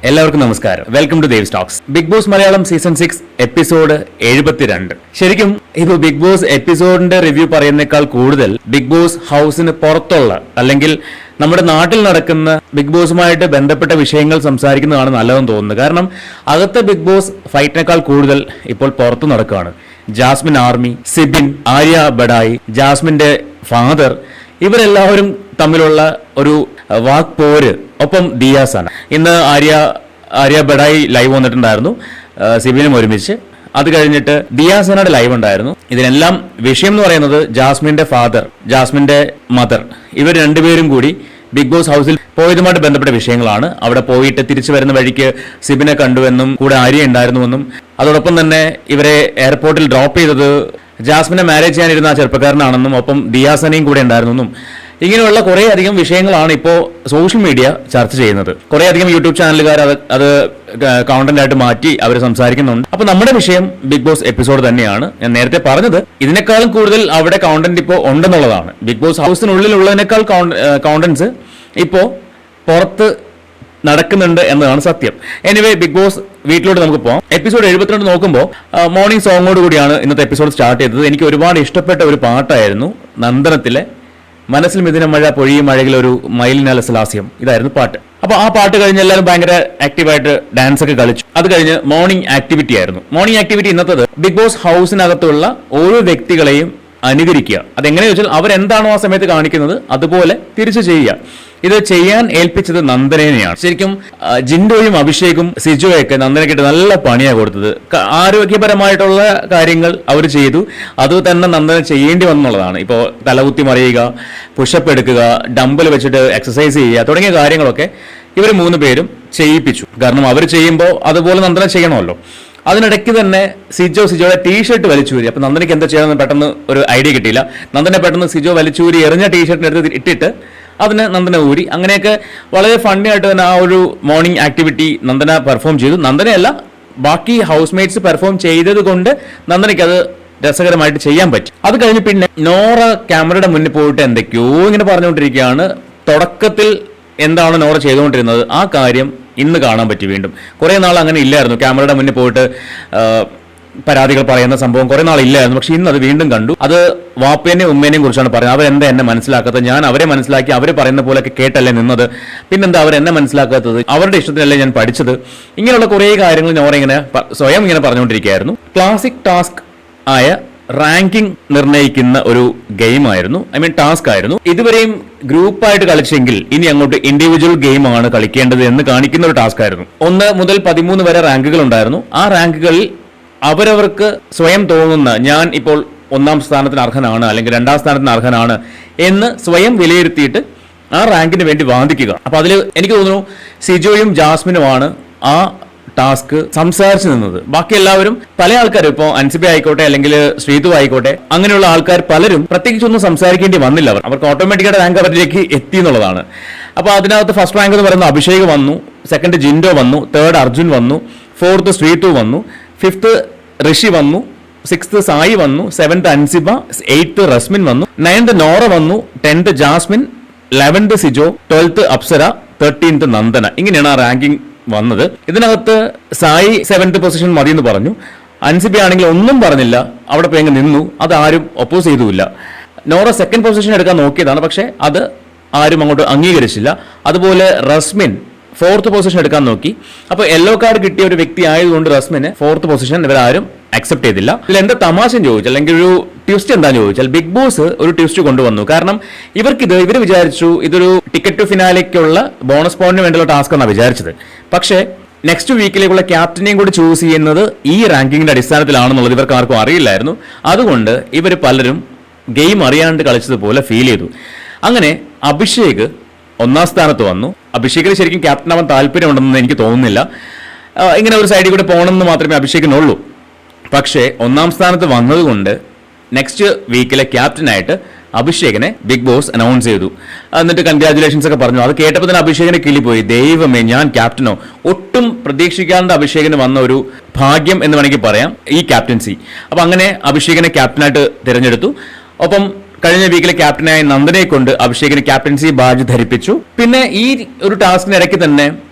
എല്ലാവർക്കും നമസ്കാരം. Welcome to Dev Stokes. Bigg Boss Malayalam season 6 episode 72. ശരിക്കും ഇത് ബിഗ് ബോസ് എപ്പിസോഡിന്റെ റിവ്യൂ പറയുന്നേക്കാൾ കൂടുതൽ ബിഗ് ബോസ് ഹൗസിന് പുറത്തുള്ള അല്ലെങ്കിൽ നമ്മുടെ നാട്ടിൽ നടക്കുന്ന ബിഗ് ബോസുമായിട്ട് ബന്ധപ്പെട്ട വിഷയങ്ങൾ സംസാരിക്കുന്നതാണ് നല്ലതെന്ന് തോന്നുന്നത്. കാരണം അകത്തെ ബിഗ് ബോസ് ഫൈറ്റിനേക്കാൾ കൂടുതൽ ഇപ്പോൾ പുറത്തു നടക്കുകയാണ്. ജാസ്മിൻ ആർമി, സിബിൻ, ആര്യ ബഡായി, ജാസ്മിന്റെ ഫാദർ, ഇവരെല്ലാവരും തമ്മിലുള്ള ഒരു വാക്ക് പോര്. ഒപ്പം ദിയാസാന. ഇന്ന് ആര്യ ബഡായി ലൈവ് വന്നിട്ടുണ്ടായിരുന്നു, സിബിനും ഒരുമിച്ച്. അത് കഴിഞ്ഞിട്ട് ദിയാസനയുടെ ലൈവ് ഉണ്ടായിരുന്നു. ഇതിനെല്ലാം വിഷയം എന്ന് പറയുന്നത് ജാസ്മിന്റെ ഫാദർ, ജാസ്മിന്റെ മദർ, ഇവർ രണ്ടുപേരും കൂടി ബിഗ് ബോസ് ഹൗസിൽ പോയതുമായിട്ട് ബന്ധപ്പെട്ട വിഷയങ്ങളാണ്. അവിടെ പോയിട്ട് തിരിച്ചു വരുന്ന വഴിക്ക് സിബിനെ കണ്ടുവെന്നും കൂടെ ആര്യ ഉണ്ടായിരുന്നുവെന്നും അതോടൊപ്പം തന്നെ ഇവരെ എയർപോർട്ടിൽ ഡ്രോപ്പ് ചെയ്തത് ജാസ്മിനെ മാരേജ് ചെയ്യാനിരുന്ന ആ ചെറുപ്പക്കാരനാണെന്നും ഒപ്പം ദിയാസനയും കൂടെ ഉണ്ടായിരുന്നെന്നും ഇങ്ങനെയുള്ള കുറേ അധികം വിഷയങ്ങളാണ് ഇപ്പോൾ സോഷ്യൽ മീഡിയ ചർച്ച ചെയ്യുന്നത്. കുറേ അധികം യൂട്യൂബ് ചാനലുകാർ അത് കണ്ടന്റ് ആയിട്ട് മാറ്റി അവർ സംസാരിക്കുന്നുണ്ട്. അപ്പൊ നമ്മുടെ വിഷയം ബിഗ് ബോസ് എപ്പിസോഡ് തന്നെയാണ്. ഞാൻ നേരത്തെ പറഞ്ഞത് ഇതിനേക്കാളും കൂടുതൽ അവിടെ കണ്ടന്റ് ഇപ്പോൾ ഉണ്ടെന്നുള്ളതാണ്. ബിഗ് ബോസ് ഹൗസിനുള്ളിലുള്ളതിനേക്കാൾ കണ്ടന്റ്സ് ഇപ്പോൾ പുറത്ത് നടക്കുന്നുണ്ട് എന്നതാണ് സത്യം. എനിവേ, ബിഗ് ബോസ് വീട്ടിലോട്ട് നമുക്ക് പോകാം. എപ്പിസോഡ് 72 നോക്കുമ്പോൾ മോർണിംഗ് സോങ്ങോട് കൂടിയാണ് ഇന്നത്തെ എപ്പിസോഡ് സ്റ്റാർട്ട് ചെയ്തത്. എനിക്ക് ഒരുപാട് ഇഷ്ടപ്പെട്ട ഒരു പാട്ടായിരുന്നു നന്ദനത്തിലെ മനസ്സിൽ മിഥുന മഴ പൊഴിയും മഴയിൽ ഒരു മയിലിനലസലാസ്യം. ഇതായിരുന്നു പാട്ട്. അപ്പൊ ആ പാട്ട് കഴിഞ്ഞ് എല്ലാവരും ഭയങ്കര ആക്റ്റീവായിട്ട് ഡാൻസ് ഒക്കെ കളിച്ചു. അത് കഴിഞ്ഞ് മോർണിംഗ് ആക്ടിവിറ്റി ആയിരുന്നു. മോർണിംഗ് ആക്ടിവിറ്റി ഇന്നത്തത് ബിഗ് ബോസ് ഹൗസിനകത്തുള്ള ഓരോ വ്യക്തികളെയും അനുകരിക്കുക. അതെങ്ങനെയാ ചോദിച്ചാൽ അവരെന്താണോ ആ സമയത്ത് കാണിക്കുന്നത് അതുപോലെ തിരിച്ചു ചെയ്യുക. ഇത് ചെയ്യാൻ ഏൽപ്പിച്ചത് നന്ദനേനെയാണ്. ശരിക്കും ജിൻഡോയും അഭിഷേകും സിജോയൊക്കെ നന്ദനക്കിട്ട് നല്ല പണിയാണ് കൊടുത്തത്. ആരോഗ്യപരമായിട്ടുള്ള കാര്യങ്ങൾ അവർ ചെയ്തു. അത് തന്നെ നന്ദന ചെയ്യേണ്ടി വന്നുള്ളതാണ്. ഇപ്പോൾ തലകുത്തി മറിയുക, പുഷപ്പ് എടുക്കുക, ഡംബൽ വെച്ചിട്ട് എക്സസൈസ് ചെയ്യുക തുടങ്ങിയ കാര്യങ്ങളൊക്കെ ഇവർ 3 പേരും ചെയ്യിപ്പിച്ചു. കാരണം അവർ ചെയ്യുമ്പോൾ അതുപോലെ നന്ദന ചെയ്യണമല്ലോ. അതിനിടയ്ക്ക് തന്നെ സിജോയുടെ ടീഷർട്ട് വലിച്ചൂരി. അപ്പൊ നന്ദനയ്ക്ക് എന്താ ചെയ്യണമെന്ന് പെട്ടെന്ന് ഒരു ഐഡിയ കിട്ടിയില്ല. നന്ദനെ പെട്ടെന്ന് സിജോ വലിച്ചൂരി എറിഞ്ഞ ടീഷർട്ടിനെടുത്ത് ഇട്ടിട്ട് അതിന് നന്ദന ഊരി. അങ്ങനെയൊക്കെ വളരെ ഫണ്ണി ആയിട്ട് തന്നെ ആ ഒരു മോർണിംഗ് ആക്ടിവിറ്റി നന്ദന പെർഫോം ചെയ്തു. നന്ദനയല്ല, ബാക്കി ഹൗസ് മേറ്റ്സ് പെർഫോം ചെയ്തത് കൊണ്ട് നന്ദനയ്ക്ക് അത് രസകരമായിട്ട് ചെയ്യാൻ പറ്റി. അത് കഴിഞ്ഞ് പിന്നെ നോറ ക്യാമറയുടെ മുന്നിൽ പോയിട്ട് എന്തൊക്കെയോ ഇങ്ങനെ പറഞ്ഞുകൊണ്ടിരിക്കുകയാണ്. തുടക്കത്തിൽ എന്താണ് നോറ ചെയ്തുകൊണ്ടിരുന്നത് ആ കാര്യം ഇന്ന് കാണാൻ പറ്റി. വീണ്ടും കുറേ നാൾ അങ്ങനെ ഇല്ലായിരുന്നു. ക്യാമറയുടെ മുന്നിൽ പോയിട്ട് പരാതികൾ പറയുന്ന സംഭവം കുറേ നാൾ ഇല്ലായിരുന്നു. പക്ഷെ ഇന്ന് അത് വീണ്ടും കണ്ടു. അത് വാപ്പേനെയും ഉമ്മേനെയും കുറിച്ചാണ് പറയുന്നത്. അവരെന്താ എന്നെ മനസ്സിലാക്കാത്തത്? ഞാൻ അവരെ മനസ്സിലാക്കി അവർ പറയുന്ന പോലെയൊക്കെ കേട്ടല്ലേ നിന്നത്. പിന്നെന്താ അവരെന്നെ മനസ്സിലാക്കാത്തത്? അവരുടെ ഇഷ്ടത്തിനല്ലേ ഞാൻ പഠിച്ചത്? ഇങ്ങനെയുള്ള കുറേ കാര്യങ്ങൾ നോറ ഇങ്ങനെ സ്വയം ഇങ്ങനെ പറഞ്ഞുകൊണ്ടിരിക്കുകയായിരുന്നു. ക്ലാസിക് ടാസ്ക് ആയ റാങ്കിംഗ് നിർണ്ണയിക്കുന്ന ഒരു ഗെയിം ആയിരുന്നു. ടാസ്ക് ആയിരുന്നു. ഇതുവരെയും ഗ്രൂപ്പായിട്ട് കളിച്ചെങ്കിൽ ഇനി അങ്ങോട്ട് ഇൻഡിവിജ്വൽ ഗെയിം ആണ് കളിക്കേണ്ടത് എന്ന് കാണിക്കുന്ന ഒരു ടാസ്ക് ആയിരുന്നു. 1 മുതൽ 13 വരെ റാങ്കുകൾ ഉണ്ടായിരുന്നു. ആ റാങ്കുകളിൽ അവരവർക്ക് സ്വയം തോന്നുന്ന ഞാൻ ഇപ്പോൾ 1ാം സ്ഥാനത്തിന് അർഹനാണ് അല്ലെങ്കിൽ 2ാം സ്ഥാനത്തിന് അർഹനാണ് എന്ന് സ്വയം വിലയിരുത്തിയിട്ട് ആ റാങ്കിന് വേണ്ടി വാദിക്കുക. അപ്പൊ അതിൽ എനിക്ക് തോന്നുന്നു സിജോയും ജാസ്മിനുമാണ് ആ ടാസ്ക് സംസാരിച്ചു നിന്നത്. ബാക്കി എല്ലാവരും പല ആൾക്കാരും, ഇപ്പോൾ അൻസിബ ആയിക്കോട്ടെ അല്ലെങ്കിൽ ശ്രീതു ആയിക്കോട്ടെ, അങ്ങനെയുള്ള ആൾക്കാർ പലരും പ്രത്യേകിച്ചൊന്നും സംസാരിക്കേണ്ടി വന്നില്ല. അവർക്ക് ഓട്ടോമാറ്റിക്കായിട്ട് റാങ്ക് അവരിലേക്ക് എത്തി എന്നുള്ളതാണ്. അപ്പൊ അതിനകത്ത് ഫസ്റ്റ് റാങ്ക് എന്ന് പറയുന്നത് അഭിഷേക് വന്നു, 2nd ജിൻഡോ വന്നു, 3rd അർജുൻ വന്നു, 4th ശ്രീതു വന്നു, 5th ഋഷി വന്നു, 6th സായി വന്നു, 7th അൻസിബ, 8th റസ്മിൻ വന്നു, 9th നോറ വന്നു, 10th Jasmine, 11th Sijo, 12th Apsara, 13th Nandana. ഇങ്ങനെയാണ് ആ റാങ്കിങ് വന്നത്. ഇതിനകത്ത് സായി 7th പൊസിഷൻ മതി എന്ന് പറഞ്ഞു. അൻസിബ ആണെങ്കിൽ ഒന്നും പറഞ്ഞില്ല, അവിടെ പോയി അങ്ങ് നിന്നു. അത് ആരും ഒപ്പോസ് ചെയ്തുമില്ല. നോറ 2nd പൊസിഷൻ എടുക്കാൻ നോക്കിയതാണ്, പക്ഷെ അത് ആരും അങ്ങോട്ട് അംഗീകരിച്ചില്ല. അതുപോലെ റസ്മിൻ 4th പൊസിഷൻ എടുക്കാൻ നോക്കി. അപ്പോൾ യെല്ലോ കാർഡ് കിട്ടിയ ഒരു വ്യക്തി ആയതുകൊണ്ട് റസ്മിന് 4th പൊസിഷൻ ഇവരാരും അക്സെപ്റ്റ് ചെയ്തില്ല. ഇതിൽ എന്താ തമാശ ചോദിച്ചാൽ, അല്ലെങ്കിൽ ഒരു ട്വിസ്റ്റ് എന്താന്ന് ചോദിച്ചാൽ, ബിഗ് ബോസ് ഒരു ട്വിസ്റ്റ് കൊണ്ടുവന്നു. കാരണം ഇവർ വിചാരിച്ചു ഇതൊരു ടിക്കറ്റ് ടു ഫിനാലേക്കുള്ള ബോണസ് പോയിന്റിന് വേണ്ടിയുള്ള ടാസ്ക് എന്നാണ് വിചാരിച്ചത്. പക്ഷേ നെക്സ്റ്റ് വീക്കിലേക്കുള്ള ക്യാപ്റ്റനെയും കൂടി ചൂസ് ചെയ്യുന്നത് ഈ റാങ്കിങ്ങിന്റെ അടിസ്ഥാനത്തിലാണെന്നുള്ളത് ഇവർക്ക് ആർക്കും അറിയില്ലായിരുന്നു. അതുകൊണ്ട് ഇവർ പലരും ഗെയിം അറിയാണ്ട് കളിച്ചതുപോലെ ഫീൽ ചെയ്തു. അങ്ങനെ അഭിഷേക് 1ാം സ്ഥാനത്ത് വന്നു. അഭിഷേകിന് ശരിക്കും ക്യാപ്റ്റൻ ആവാൻ താല്പര്യമുണ്ടെന്ന് എനിക്ക് തോന്നുന്നില്ല. ഇങ്ങനെ ഒരു സൈഡിൽ കൂടെ പോകണമെന്ന് മാത്രമേ അഭിഷേകിനുള്ളൂ. പക്ഷേ 1ാം സ്ഥാനത്ത് വന്നതുകൊണ്ട് നെക്സ്റ്റ് വീക്കിലെ ക്യാപ്റ്റനായിട്ട് അഭിഷേകിനെ ബിഗ് ബോസ് അനൗൺസ് ചെയ്തു. എന്നിട്ട് കൺഗ്രാജുലേഷൻസ് ഒക്കെ പറഞ്ഞു. അത് കേട്ടപ്പോൾ തന്നെ അഭിഷേകിനെ കിളിപ്പോയി. ദൈവമേ, ഞാൻ ക്യാപ്റ്റനോ? ഒട്ടും പ്രതീക്ഷിക്കാണ്ട് അഭിഷേകിന് വന്ന ഒരു ഭാഗ്യം എന്ന് വേണമെങ്കിൽ പറയാം ഈ ക്യാപ്റ്റൻസി. അപ്പൊ അങ്ങനെ അഭിഷേകിനെ ക്യാപ്റ്റനായിട്ട് തിരഞ്ഞെടുത്തു. ഒപ്പം കഴിഞ്ഞ വീക്കിലെ ക്യാപ്റ്റനായ നന്ദനെ കൊണ്ട് അഭിഷേകിന് ക്യാപ്റ്റൻസി ബാഡ്ജ് ധരിപ്പിച്ചു. പിന്നെ ഈ ഒരു ടാസ്കിനിടയ്ക്ക് തന്നെ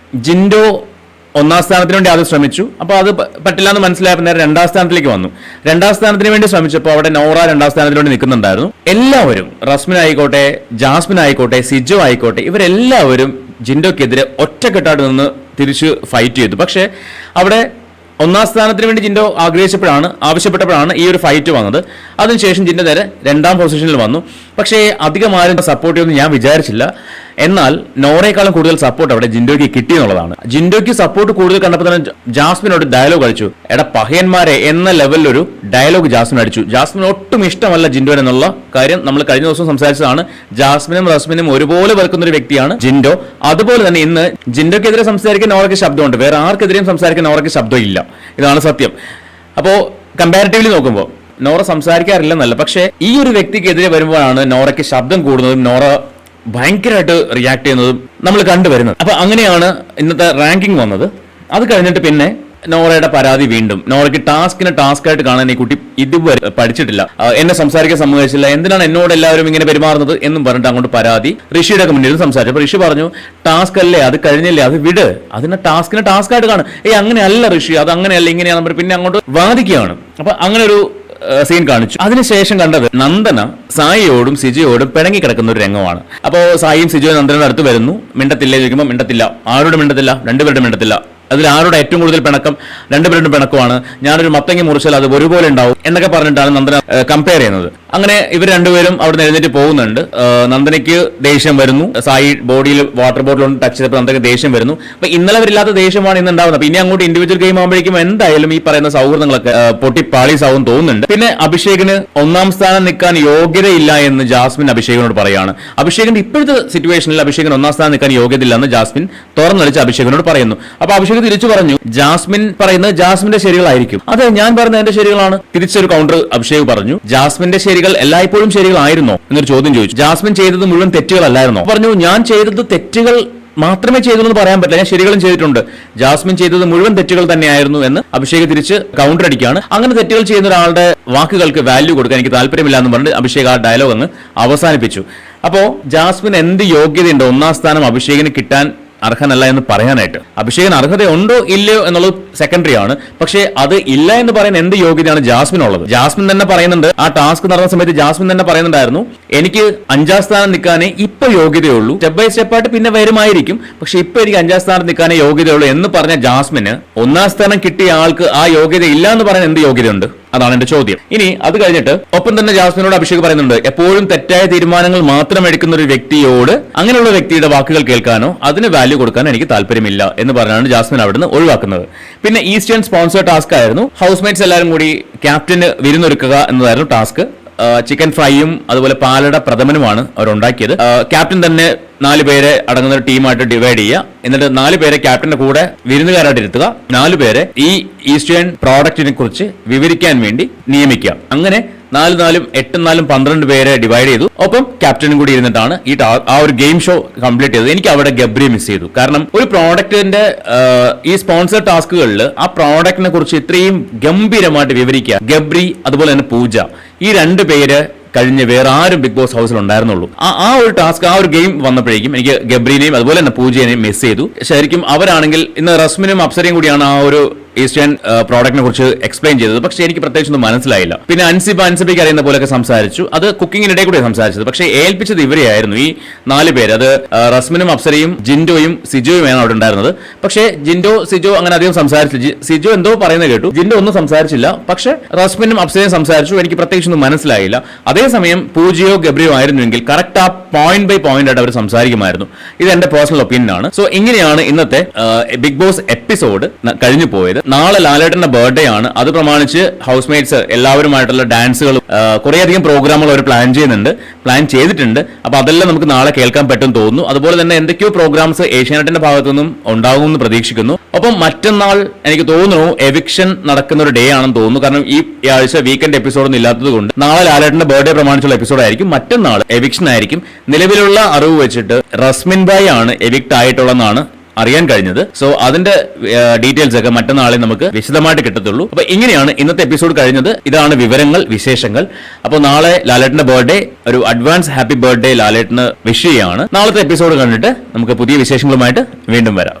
ജിൻഡോ ഒന്നാം സ്ഥാനത്തിന് വേണ്ടി ആദ്യം ശ്രമിച്ചു. അപ്പോൾ അത് പറ്റില്ല എന്ന് മനസ്സിലായപ്പോൾ നേരെ രണ്ടാം സ്ഥാനത്തിലേക്ക് വന്നു. രണ്ടാം സ്ഥാനത്തിന് വേണ്ടി ശ്രമിച്ചപ്പോൾ അവിടെ നോറ രണ്ടാം സ്ഥാനത്തിന് വേണ്ടി നിൽക്കുന്നുണ്ടായിരുന്നു. എല്ലാവരും, റസ്മിൻ ആയിക്കോട്ടെ, ജാസ്മിൻ ആയിക്കോട്ടെ, സിജോ ആയിക്കോട്ടെ, ഇവരെല്ലാവരും ജിൻഡോക്കെതിരെ ഒറ്റക്കെട്ടായിട്ട് നിന്ന് തിരിച്ച് ഫൈറ്റ് ചെയ്തു. പക്ഷേ അവിടെ ഒന്നാം സ്ഥാനത്തിന് വേണ്ടി ജിൻഡോ ആവശ്യപ്പെട്ടപ്പോഴാണ് ഈ ഒരു ഫൈറ്റ് വന്നത്. അതിനുശേഷം ജിൻഡോ നേരെ രണ്ടാം പൊസിഷനിൽ വന്നു. പക്ഷേ അധികം ആരും സപ്പോർട്ട് ചെയ്യുമെന്ന് ഞാൻ വിചാരിച്ചില്ല. എന്നാൽ നോറയെക്കാളും കൂടുതൽ സപ്പോർട്ട് അവിടെ ജിൻഡോയ്ക്ക് കിട്ടി എന്നുള്ളതാണ്. ജിൻഡോയ്ക്ക് സപ്പോർട്ട് കൂടുതൽ കണ്ടപ്പോൾ തന്നെ ജാസ്മിനോട് ഡയലോഗ് അടിച്ചു. എടാ പഹയന്മാരെ എന്ന ലെവലിലൊരു ഡയലോഗ് ജാസ്മിൻ അടിച്ചു. ജാസ്മിന് ഒട്ടും ഇഷ്ടമല്ല ജിൻഡോ എന്നുള്ള കാര്യം നമ്മൾ കഴിഞ്ഞ ദിവസം സംസാരിച്ചതാണ്. ജാസ്മിനും റസ്മിനും ഒരുപോലെ വെറുക്കുന്ന ഒരു വ്യക്തിയാണ് ജിൻഡോ. അതുപോലെ തന്നെ ഇന്ന് ജിൻഡോക്കെതിരെ സംസാരിക്കാൻ നോറയ്ക്ക് ശബ്ദമുണ്ട്, വേറെ ആർക്കെതിരെയും സംസാരിക്കാൻ നോറയ്ക്ക് ശബ്ദം ഇല്ല. ഇതാണ് സത്യം. അപ്പോൾ കമ്പാരിറ്റീവ്ലി നോക്കുമ്പോൾ നോറ സംസാരിക്കാറില്ലെന്നല്ല, പക്ഷേ ഈ ഒരു വ്യക്തിക്കെതിരെ വരുമ്പോഴാണ് നോറയ്ക്ക് ശബ്ദം കൂടുന്നതും നോറ ഭയങ്കരമായിട്ട് റിയാക്ട് ചെയ്യുന്നതും നമ്മൾ കണ്ടുവരുന്നത്. അപ്പൊ അങ്ങനെയാണ് ഇന്നത്തെ റാങ്കിങ് വന്നത്. അത് കഴിഞ്ഞിട്ട് പിന്നെ നോറയുടെ പരാതി വീണ്ടും. നോറയ്ക്ക് ടാസ്കായിട്ട് കാണാൻ ഈ കുട്ടി ഇതുവരെ പഠിച്ചിട്ടില്ല, എന്നെ സംസാരിക്കാൻ സമ്മതിച്ചില്ല, എന്തിനാണ് എന്നോട് എല്ലാവരും ഇങ്ങനെ പെരുമാറുന്നത് എന്നും പറഞ്ഞിട്ട് അങ്ങോട്ട് പരാതി ഋഷിയുടെ ഒക്കെ മുന്നിൽ സംസാരിച്ചു. അപ്പൊ ഋഷി പറഞ്ഞു, ടാസ്ക് അല്ലേ, അത് കഴിഞ്ഞല്ലേ, അത് വിട്, അതിനെ ടാസ്കായിട്ട് കാണും. അങ്ങനെയല്ല ഋഷി, അത് അങ്ങനെയല്ല, ഇങ്ങനെയാണ്. പിന്നെ അങ്ങോട്ട് വാദിക്കുകയാണ്. അപ്പൊ അങ്ങനെ ഒരു സീൻ കാണിച്ചു. അതിനുശേഷം കണ്ടത് നന്ദന സായിയോടും സിജയോടും പിണങ്ങി കിടക്കുന്ന ഒരു രംഗമാണ്. അപ്പോൾ സായിയും സിജോയും നന്ദനയുടെ അടുത്ത് വരുന്നു. മിണ്ടത്തില്ലേ ചോദിക്കുമ്പോൾ മിണ്ടത്തില്ല. ആരോടും മിണ്ടത്തില്ല, രണ്ടുപേരുടെ മിണ്ടത്തില്ല. അതിൽ ആരുടെ ഏറ്റവും കൂടുതൽ പിണക്കം? രണ്ടുപേരുടെ പിണക്കമാണ്. ഞാനൊരു മത്തങ്ങി മുറിച്ചാൽ അത് ഒരുപോലെ ഉണ്ടാവും എന്നൊക്കെ പറഞ്ഞിട്ടാണ് നന്ദന കമ്പയർ ചെയ്യുന്നത്. അങ്ങനെ ഇവർ രണ്ടുപേരും അവിടെ എഴുന്നേറ്റ് പോകുന്നുണ്ട്. നന്ദനയ്ക്ക് ദേഷ്യം വരുന്നു. സായി ബോഡിയിൽ വാട്ടർ ബോട്ടിൽ കൊണ്ട് ടച്ച് ചെയ്തപ്പോൾ നന്ദനയ്ക്ക് ദേഷ്യം വരുന്നു. അപ്പൊ ഇന്നലെ വരില്ലാത്ത ദേഷ്യമാണ് ഇന്ന് ഉണ്ടാവുന്നത്. പിന്നെ അങ്ങോട്ട് ഇൻഡിവിജ്വൽ ഗെയിം ആകുമ്പോഴേക്കും എന്തായാലും ഈ പറയുന്ന സൗഹൃദങ്ങളൊക്കെ പൊട്ടിപ്പാളീസാവും തോന്നുന്നുണ്ട്. പിന്നെ അഭിഷേകിന് ഒന്നാം സ്ഥാനം നിൽക്കാൻ യോഗ്യതയില്ല എന്ന് ജാസ്മിൻ അഭിഷേകിനോട് പറയാണ്. അഭിഷേകിന്റെ ഇപ്പോഴത്തെ സിറ്റുവേഷനിൽ അഭിഷേകിന് ഒന്നാം സ്ഥാനം നിൽക്കാൻ യോഗ്യതയില്ല എന്ന് ജാസ്മിൻ തുറന്നടിച്ച് അഭിഷേകിനോട് പറയുന്നു. അപ്പൊ അഭിഷേക് തിരിച്ചു പറഞ്ഞു, ജാസ്മിൻ പറയുന്നത് ജാസ്മിന്റെ ശരികളായിരിക്കും. അതെ, ഞാൻ പറയുന്നത് എന്റെ ശരികളാണ്. തിരിച്ചൊരു കൗണ്ടർ അഭിഷേക് പറഞ്ഞു. ജാസ്മിന്റെ ശരികൾ എല്ലായ്പ്പോഴും ശരികളായിരുന്നോ എന്നൊരു ചോദ്യം ചോദിച്ചു. ജാസ്മിൻ ചെയ്തത് മുഴുവൻ തെറ്റുകളല്ലായിരുന്നോ? പറഞ്ഞു, ഞാൻ ചെയ്തത് തെറ്റുകൾ മാത്രമേ ചെയ്തു എന്ന് പറയാൻ പറ്റില്ല, ഞാൻ ശരികളും ചെയ്തിട്ടുണ്ട്. ജാസ്മിൻ ചെയ്തത് മുഴുവൻ തെറ്റുകൾ തന്നെയായിരുന്നു എന്ന് അഭിഷേക് തിരിച്ച് കൗണ്ടർ അടിക്കുകയാണ്. അങ്ങനെ തെറ്റുകൾ ചെയ്യുന്ന ഒരാളുടെ വാക്കുകൾക്ക് വാല്യൂ കൊടുക്കാൻ എനിക്ക് താല്പര്യമില്ല എന്ന് പറഞ്ഞിട്ട് അഭിഷേക് ആ ഡയലോഗ് അങ്ങ് അവസാനിപ്പിച്ചു. അപ്പോ ജാസ്മിൻ എന്ത് യോഗ്യതയുണ്ട് ഒന്നാം സ്ഥാനം അഭിഷേകിന് കിട്ടാൻ അർഹനല്ല എന്ന് പറയാനായിട്ട്? അഭിഷേകിന് അർഹതയുണ്ടോ ഇല്ലയോ എന്നുള്ളത് സെക്കൻഡറി ആണ്. പക്ഷേ അത് ഇല്ല എന്ന് പറയുന്ന എന്ത് യോഗ്യതയാണ് ജാസ്മിൻ ഉള്ളത്? ജാസ്മിൻ തന്നെ പറയുന്നുണ്ട്, ആ ടാസ്ക് നടന്ന സമയത്ത് ജാസ്മിൻ തന്നെ പറയുന്നുണ്ടായിരുന്നു, എനിക്ക് 5ാം സ്ഥാനം നിൽക്കാനേ ഇപ്പൊ യോഗ്യതയുള്ളൂ, സ്റ്റെപ്പ് ബൈ സ്റ്റെപ്പായിട്ട് പിന്നെ വരുമായിരിക്കും, പക്ഷെ ഇപ്പൊ എനിക്ക് 5ാം സ്ഥാനം നിൽക്കാനേ യോഗ്യതയുള്ളൂ എന്ന് പറഞ്ഞ ജാസ്മിന് 1ാം സ്ഥാനം കിട്ടിയ ആൾക്ക് ആ യോഗ്യത ഇല്ല എന്ന് പറയാൻ എന്ത് യോഗ്യതയുണ്ട്? അതാണ് എന്റെ ചോദ്യം. ഇനി അത് കഴിഞ്ഞിട്ട് ഒപ്പം തന്നെ ജാസ്മിനോട് അഭിഷേക് പറയുന്നുണ്ട്, എപ്പോഴും തെറ്റായ തീരുമാനങ്ങൾ മാത്രം എടുക്കുന്ന ഒരു വ്യക്തിയോട് അങ്ങനെയുള്ള വ്യക്തിയുടെ വാക്കുകൾ കേൾക്കാനോ അതിന് വാല്യൂ കൊടുക്കാനോ എനിക്ക് താല്പര്യമില്ല എന്ന് പറഞ്ഞാണ് ജാസ്മിൻ അവിടുന്ന് ഒഴിവാക്കുന്നത്. പിന്നെ ഈസ്റ്റേൺ സ്പോൺസർ ടാസ്ക് ആയിരുന്നു. ഹൗസ്മേറ്റ്സ് എല്ലാവരും കൂടി ക്യാപ്റ്റന് വിരുന്നൊരുക്കുക എന്നതായിരുന്നു ടാസ്ക്. ചിക്കൻ ഫ്രൈയും അതുപോലെ പാലട പ്രഥമനുമാണ് അവരുണ്ടാക്കിയത്. ക്യാപ്റ്റൻ തന്നെ 4 പേരെ അടങ്ങുന്ന ഒരു ടീമായിട്ട് ഡിവൈഡ് ചെയ്യുക. എന്നിട്ട് 4 പേരെ ക്യാപ്റ്റന്റെ കൂടെ വിരുന്നുകാരായിട്ട് ഇരുത്തുക. 4 പേരെ ഈ ഈസ്റ്റേൺ പ്രോഡക്റ്റിനെ കുറിച്ച് വിവരിക്കാൻ വേണ്ടി നിയമിക്കുക. അങ്ങനെ 4 8 12 പേരെ ഡിവൈഡ് ചെയ്തു. ഒപ്പം ക്യാപ്റ്റനും കൂടി ഇരുന്നിട്ടാണ് ആ ഒരു ഗെയിം ഷോ കംപ്ലീറ്റ് ചെയ്തത്. എനിക്ക് അവിടെ ഗബ്രി മിസ് ചെയ്തു. കാരണം ഒരു പ്രോഡക്റ്റിന്റെ ഈ സ്പോൺസർ ടാസ്കുകളിൽ ആ പ്രോഡക്റ്റിനെ കുറിച്ച് ഇത്രയും ഗംഭീരമായിട്ട് വിവരിക്കുക ഗബ്രി അതുപോലെ തന്നെ പൂജ, ഈ 2 പേര് കഴിഞ്ഞ് വേറെ ആരും ബിഗ് ബോസ് ഹൗസിൽ ഉണ്ടായിരുന്നുള്ളൂ. ആ ഒരു ടാസ്ക്, ആ ഒരു ഗെയിം വന്നപ്പോഴേക്കും എനിക്ക് ഗബ്രീനെയും അതുപോലെ തന്നെ പൂജയെയും മിസ് ചെയ്തു. ശരിക്കും അവരാണെങ്കിൽ ഇന്ന് റസ്മിനും അപ്സരയും കൂടിയാണ് ആ ഒരു ഈസ്റ്റേൺ പ്രോഡക്റ്റിനെ കുറിച്ച് എക്സ്പ്ലെയിൻ ചെയ്തത്. പക്ഷേ എനിക്ക് പ്രത്യേകിച്ചൊന്നും മനസ്സിലായില്ല. പിന്നെ അൻസിബയ്ക്ക് അറിയുന്ന പോലെയൊക്കെ സംസാരിച്ചു. അത് കുക്കിങ്ങിനിടെ കൂടെ സംസാരിച്ചത്. പക്ഷേ ഏൽപ്പിച്ചത് ഇവരെയായിരുന്നു, ഈ 4 പേര്. അത് റസ്മിനും അപ്സരയും ജിൻഡോയും സിജോയുമാണ് അവിടെ ഉണ്ടായിരുന്നത്. പക്ഷേ സിജോ അങ്ങനെ അധികം സംസാരിച്ചില്ല. സിജോ എന്തോ പറയുന്നത് കേട്ടു, ജിൻഡോ ഒന്നും സംസാരിച്ചില്ല. പക്ഷേ റസ്മിനും അപ്സരയും സംസാരിച്ചു. എനിക്ക് പ്രത്യേകിച്ചൊന്നും മനസ്സിലായില്ല. അതേസമയം പൂജയോ ഗബ്രിയോ ആയിരുന്നുവെങ്കിൽ കറക്റ്റ് ആ പോയിന്റ് ബൈ പോയിന്റ് ആയിട്ട് അവർ സംസാരിക്കുമായിരുന്നു. ഇത് എന്റെ പേഴ്സണൽ ഒപ്പീനിയൻ ആണ്. സോ ഇങ്ങനെയാണ് ഇന്നത്തെ ബിഗ് ബോസ് എപ്പിസോഡ് കഴിഞ്ഞു പോയത്. നാളെ ലാലേട്ടന്റെ ബർത്ത്ഡേ ആണ്. അത് പ്രമാണിച്ച് ഹൗസ്മേറ്റ്സ് എല്ലാവരുമായിട്ടുള്ള ഡാൻസുകളും കുറേയധികം പ്രോഗ്രാമുകൾ അവർ പ്ലാൻ ചെയ്തിട്ടുണ്ട്. അപ്പൊ അതെല്ലാം നമുക്ക് നാളെ കേൾക്കാൻ പറ്റും തോന്നുന്നു. അതുപോലെ തന്നെ എന്തൊക്കെയോ പ്രോഗ്രാംസ് ഏഷ്യാനെറ്റിന്റെ ഭാഗത്തുനിന്നും ഉണ്ടാകുമെന്ന് പ്രതീക്ഷിക്കുന്നു. ഒപ്പം മറ്റന്നാൾ എനിക്ക് തോന്നുന്നു എവിക്ഷൻ നടക്കുന്ന ഒരു ഡേ ആണെന്ന് തോന്നുന്നു. കാരണം ഈ ആഴ്ച വീക്കെൻഡ് എപ്പിസോഡൊന്നും ഇല്ലാത്തത് കൊണ്ട് നാളെ ലാലേട്ടന്റെ ബർത്ത്ഡേ പ്രമാണിച്ചുള്ള എപ്പിസോഡ് ആയിരിക്കും. മറ്റന്നാൾ എവിക്ഷൻ ആയിരിക്കും. നിലവിലുള്ള അറിവ് വെച്ചിട്ട് റസ്മിൻ ഭായ് ആണ് എവിക്ട് ആയിട്ടുള്ളതെന്നാണ് അറിയാൻ കഴിഞ്ഞത്. സോ അതിന്റെ ഡീറ്റെയിൽസ് ഒക്കെ മറ്റന്നാളെ നമുക്ക് വിശദമായിട്ട് കിട്ടത്തുള്ളൂ. അപ്പൊ ഇങ്ങനെയാണ് ഇന്നത്തെ എപ്പിസോഡ് കഴിഞ്ഞത്. ഇതാണ് വിവരങ്ങൾ, വിശേഷങ്ങൾ. അപ്പോൾ നാളെ ലാലേട്ടന്റെ ബർത്ത്ഡേ, ഒരു അഡ്വാൻസ് ഹാപ്പി ബർത്ത്ഡേ ലാലേട്ടന് വിഷ് ചെയ്യാണ്. നാളത്തെ എപ്പിസോഡ് കണ്ടിട്ട് നമുക്ക് പുതിയ വിശേഷങ്ങളുമായിട്ട് വീണ്ടും വരാം.